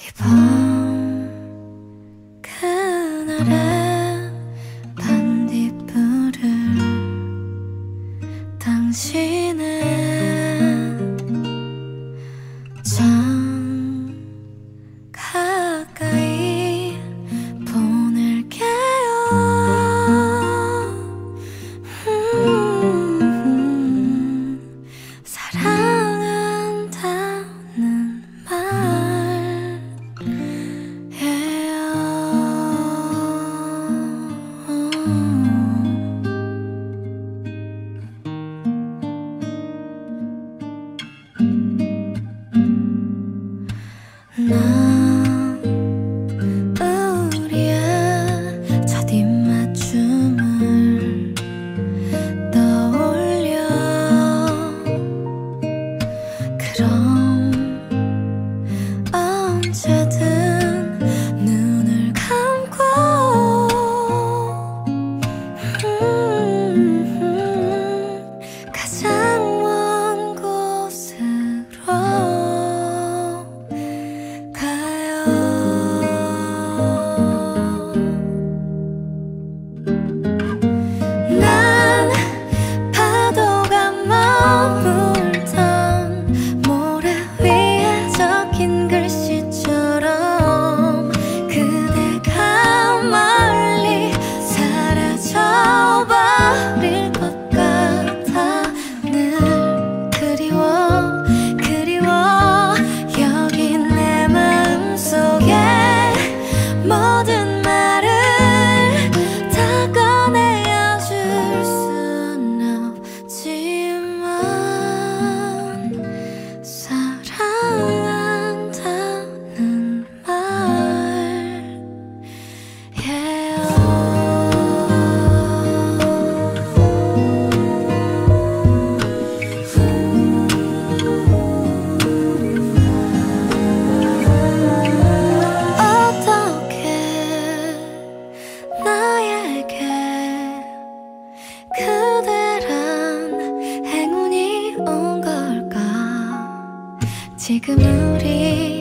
이번 그날의 반딧불을 당신은 참 가까이 보낼게요. 사랑한다는 난 우리의 첫 입맞춤을 떠올려. 그럼 언제든 눈을 감고 가장 먼 곳으로 난 파도가 머물던 모래 위에 적힌 글씨처럼 그대가 멀리 사라져버릴 것 같아. 늘 그리워 여기 내 마음속에 모든 말을 다 꺼내어줄 순 없지만 사랑한다는 나에게 그대란 행운이 온 걸까? 지금 우리